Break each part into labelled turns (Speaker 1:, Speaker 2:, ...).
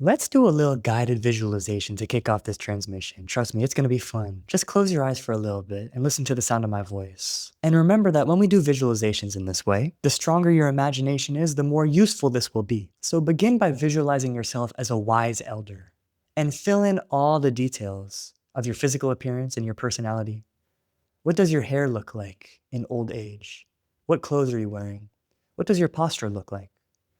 Speaker 1: Let's do a little guided visualization to kick off this transmission. Trust me, it's going to be fun. Just close your eyes for a little bit and listen to the sound of my voice. And remember that when we do visualizations in this way, the stronger your imagination is, the more useful this will be. So begin by visualizing yourself as a wise elder and fill in all the details of your physical appearance and your personality. What does your hair look like in old age? What clothes are you wearing? What does your posture look like?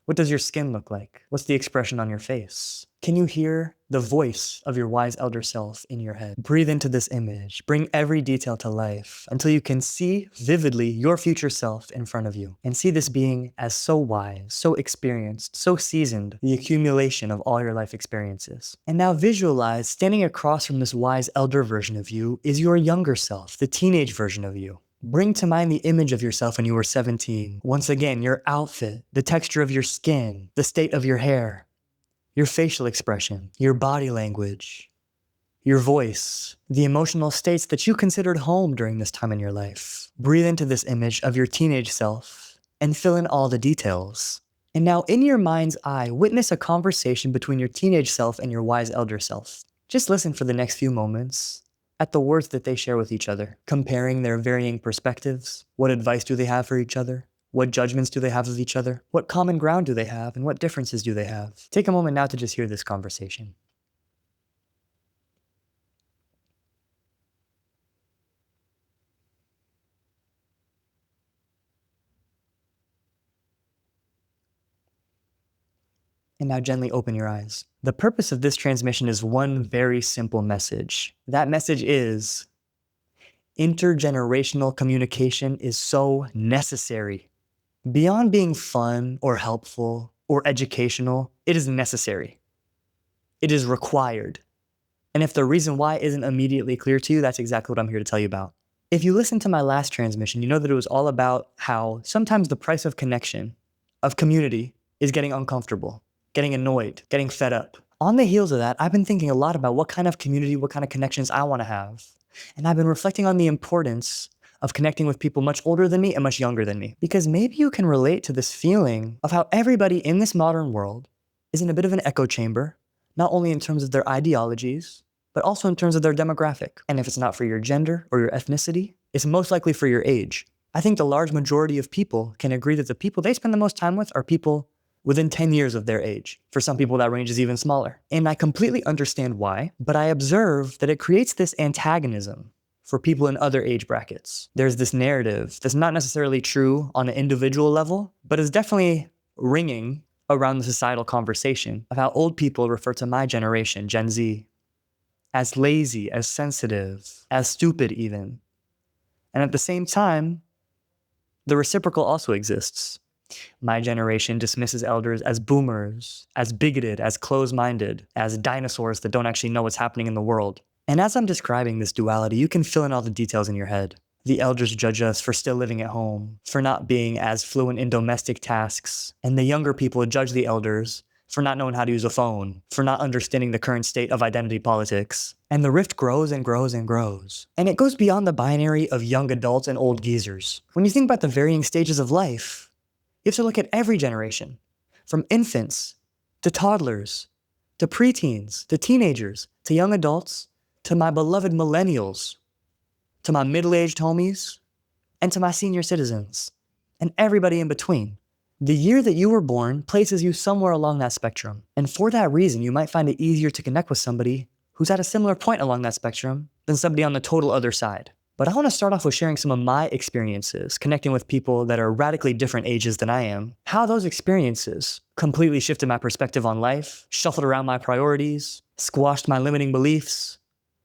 Speaker 1: What does your skin look like? What's the expression on your face? Can you hear the voice of your wise elder self in your head? Breathe into this image. Bring every detail to life until you can see vividly your future self in front of you and see this being as so wise, so experienced, so seasoned, the accumulation of all your life experiences. And now visualize standing across from this wise elder version of you is your younger self, the teenage version of you. Bring to mind the image of yourself when you were 17. Once again, your outfit, the texture of your skin, the state of your hair, your facial expression, your body language, your voice, the emotional states that you considered home during this time in your life. Breathe into this image of your teenage self and fill in all the details. And now in your mind's eye, witness a conversation between your teenage self and your wise elder self. Just listen for the next few moments at the words that they share with each other, comparing their varying perspectives. What advice do they have for each other? What judgments do they have of each other? What common ground do they have, and what differences do they have? Take a moment now to just hear this conversation. And now gently open your eyes. The purpose of this transmission is one very simple message. That message is intergenerational communication is so necessary. Beyond being fun or helpful or educational, it is necessary. It is required. And if the reason why isn't immediately clear to you, that's exactly what I'm here to tell you about. If you listened to my last transmission, you know that it was all about how sometimes the price of connection, of community, is getting uncomfortable, getting annoyed, getting fed up. On the heels of that, I've been thinking a lot about what kind of community, what kind of connections I want to have. And I've been reflecting on the importance of connecting with people much older than me and much younger than me. Because maybe you can relate to this feeling of how everybody in this modern world is in a bit of an echo chamber, not only in terms of their ideologies, but also in terms of their demographic. And if it's not for your gender or your ethnicity, it's most likely for your age. I think the large majority of people can agree that the people they spend the most time with are people within 10 years of their age. For some people, that range is even smaller. And I completely understand why, but I observe that it creates this antagonism for people in other age brackets. There's this narrative that's not necessarily true on an individual level, but is definitely ringing around the societal conversation of how old people refer to my generation, Gen Z, as lazy, as sensitive, as stupid even. And at the same time, the reciprocal also exists. My generation dismisses elders as boomers, as bigoted, as closed-minded, as dinosaurs that don't actually know what's happening in the world. And as I'm describing this duality, you can fill in all the details in your head. The elders judge us for still living at home, for not being as fluent in domestic tasks, and the younger people judge the elders for not knowing how to use a phone, for not understanding the current state of identity politics. And the rift grows and grows and grows. And it goes beyond the binary of young adults and old geezers. When you think about the varying stages of life, you have to look at every generation, from infants to toddlers, to preteens, to teenagers, to young adults, to my beloved millennials, to my middle-aged homies, and to my senior citizens, and everybody in between. The year that you were born places you somewhere along that spectrum. And for that reason, you might find it easier to connect with somebody who's at a similar point along that spectrum than somebody on the total other side. But I want to start off with sharing some of my experiences connecting with people that are radically different ages than I am, how those experiences completely shifted my perspective on life, shuffled around my priorities, squashed my limiting beliefs,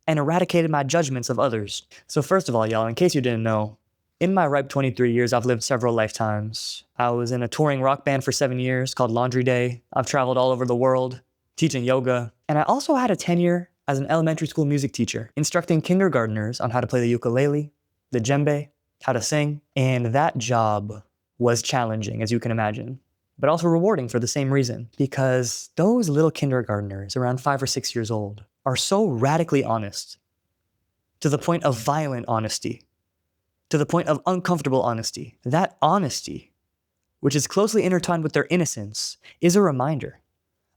Speaker 1: and eradicated my judgments of others. So first of all, y'all, in case you didn't know, in my ripe 23 years, I've lived several lifetimes. I was in a touring rock band for 7 years called Laundry Day. I've traveled all over the world teaching yoga. And I also had a tenure as an elementary school music teacher, instructing kindergartners on how to play the ukulele, the djembe, how to sing. And that job was challenging, as you can imagine, but also rewarding for the same reason. Because those little kindergartners, around 5 or 6 years old, are so radically honest, to the point of violent honesty, to the point of uncomfortable honesty. That honesty, which is closely intertwined with their innocence, is a reminder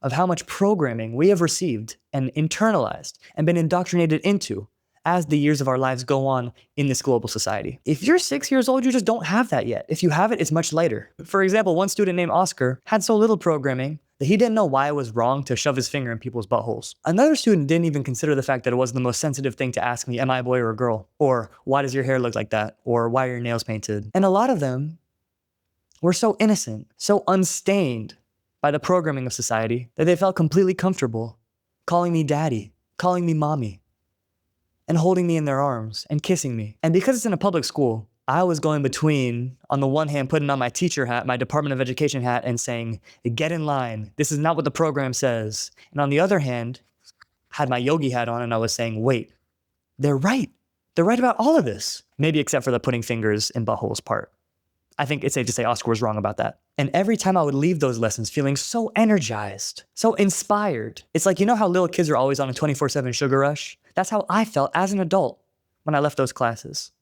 Speaker 1: of how much programming we have received and internalized and been indoctrinated into as the years of our lives go on in this global society. If you're 6 years old, you just don't have that yet. If you have it, it's much later. For example, one student named Oscar had so little programming that he didn't know why it was wrong to shove his finger in people's buttholes. Another student didn't even consider the fact that it wasn't the most sensitive thing to ask me, am I a boy or a girl? Or why does your hair look like that? Or why are your nails painted? And a lot of them were so innocent, so unstained by the programming of society that they felt completely comfortable calling me daddy, calling me mommy, and holding me in their arms and kissing me. And because it's in a public school, I was going between, on the one hand, putting on my teacher hat, my Department of Education hat, and saying, get in line. This is not what the program says. And on the other hand, had my yogi hat on and I was saying, wait, they're right. They're right about all of this. Maybe except for the putting fingers in buttholes part. I think it's safe to say Oscar was wrong about that. And every time I would leave those lessons feeling so energized, so inspired. It's like, you know how little kids are always on a 24/7 sugar rush? That's how I felt as an adult when I left those classes.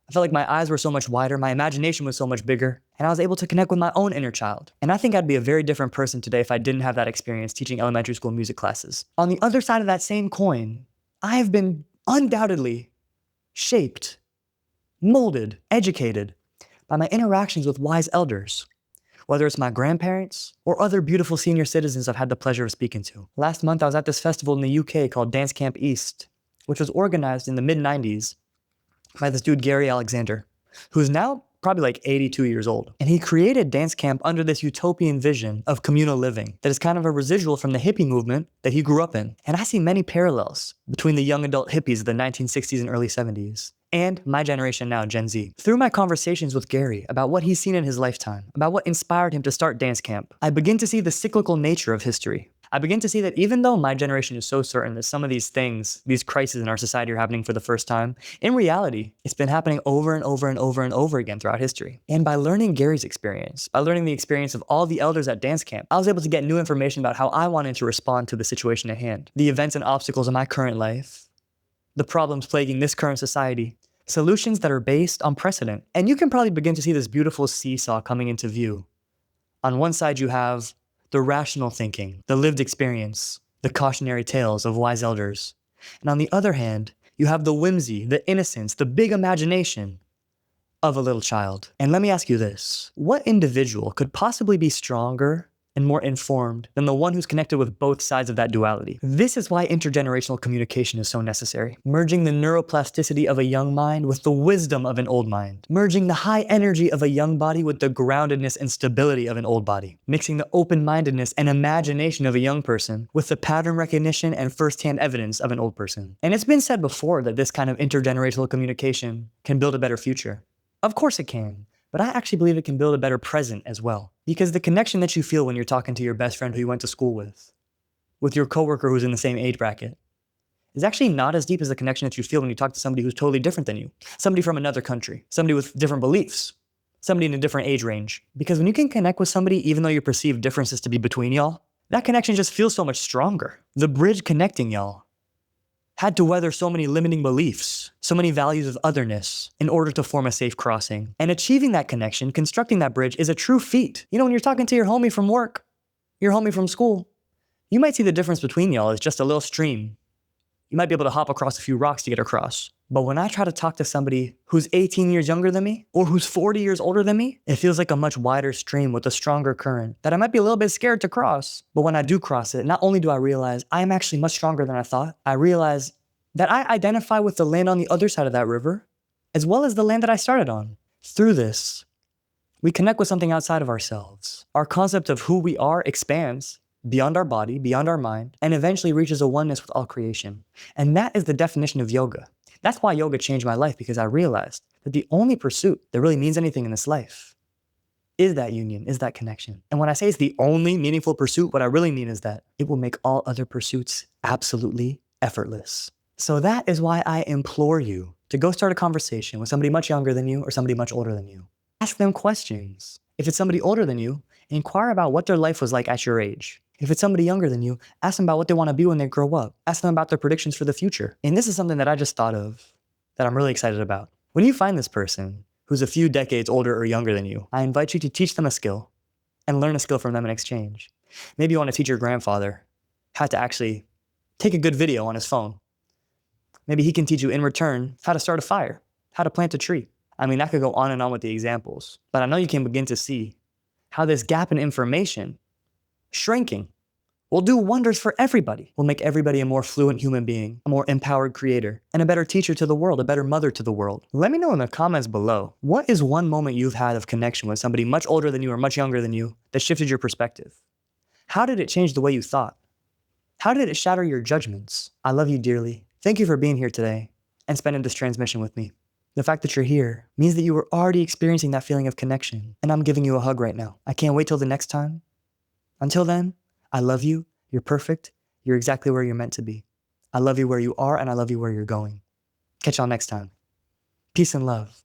Speaker 1: I felt like my eyes were so much wider, my imagination was so much bigger, and I was able to connect with my own inner child. And I think I'd be a very different person today if I didn't have that experience teaching elementary school music classes. On the other side of that same coin, I have been undoubtedly shaped, molded, educated by my interactions with wise elders, whether it's my grandparents or other beautiful senior citizens I've had the pleasure of speaking to. Last month, I was at this festival in the UK called Dance Camp East, which was organized in the mid-90s by this dude, Gary Alexander, who's now probably like 82 years old. And he created dance camp under this utopian vision of communal living that is kind of a residual from the hippie movement that he grew up in. And I see many parallels between the young adult hippies of the 1960s and early 70s and my generation now, Gen Z. Through my conversations with Gary about what he's seen in his lifetime, about what inspired him to start dance camp, I begin to see the cyclical nature of history. I begin to see that even though my generation is so certain that some of these things, these crises in our society are happening for the first time, in reality, it's been happening over and over and over and over again throughout history. And by learning Gary's experience, by learning the experience of all the elders at dance camp, I was able to get new information about how I wanted to respond to the situation at hand, the events and obstacles in my current life, the problems plaguing this current society, solutions that are based on precedent. And you can probably begin to see this beautiful seesaw coming into view. On one side, you have the rational thinking, the lived experience, the cautionary tales of wise elders. And on the other hand, you have the whimsy, the innocence, the big imagination of a little child. And let me ask you this. What individual could possibly be stronger and more informed than the one who's connected with both sides of that duality? This is why intergenerational communication is so necessary. Merging the neuroplasticity of a young mind with the wisdom of an old mind. Merging the high energy of a young body with the groundedness and stability of an old body. Mixing the open-mindedness and imagination of a young person with the pattern recognition and first-hand evidence of an old person. And it's been said before that this kind of intergenerational communication can build a better future. Of course it can. But I actually believe it can build a better present as well. Because the connection that you feel when you're talking to your best friend who you went to school with your coworker who's in the same age bracket, is actually not as deep as the connection that you feel when you talk to somebody who's totally different than you. Somebody from another country, somebody with different beliefs, somebody in a different age range. Because when you can connect with somebody, even though you perceive differences to be between y'all, that connection just feels so much stronger. The bridge connecting y'all had to weather so many limiting beliefs, so many values of otherness in order to form a safe crossing. And achieving that connection, constructing that bridge is a true feat. You know, when you're talking to your homie from work, your homie from school, you might see the difference between y'all as just a little stream. You might be able to hop across a few rocks to get across. But when I try to talk to somebody who's 18 years younger than me, or who's 40 years older than me, it feels like a much wider stream with a stronger current that I might be a little bit scared to cross. But when I do cross it, not only do I realize I'm actually much stronger than I thought, I realize that I identify with the land on the other side of that river, as well as the land that I started on. Through this, we connect with something outside of ourselves. Our concept of who we are expands beyond our body, beyond our mind, and eventually reaches a oneness with all creation. And that is the definition of yoga. That's why yoga changed my life, because I realized that the only pursuit that really means anything in this life is that union, is that connection. And when I say it's the only meaningful pursuit, what I really mean is that it will make all other pursuits absolutely effortless. So that is why I implore you to go start a conversation with somebody much younger than you or somebody much older than you. Ask them questions. If it's somebody older than you, inquire about what their life was like at your age. If it's somebody younger than you, ask them about what they want to be when they grow up. Ask them about their predictions for the future. And this is something that I just thought of that I'm really excited about. When you find this person who's a few decades older or younger than you, I invite you to teach them a skill and learn a skill from them in exchange. Maybe you want to teach your grandfather how to actually take a good video on his phone. Maybe he can teach you in return how to start a fire, how to plant a tree. I mean, I could go on and on with the examples, but I know you can begin to see how this gap in information, shrinking, will do wonders for everybody. Will make everybody a more fluent human being, a more empowered creator, and a better teacher to the world, a better mother to the world. Let me know in the comments below, what is one moment you've had of connection with somebody much older than you or much younger than you that shifted your perspective? How did it change the way you thought? How did it shatter your judgments? I love you dearly. Thank you for being here today and spending this transmission with me. The fact that you're here means that you were already experiencing that feeling of connection, and I'm giving you a hug right now. I can't wait till the next time. Until then, I love you. You're perfect. You're exactly where you're meant to be. I love you where you are, and I love you where you're going. Catch y'all next time. Peace and love.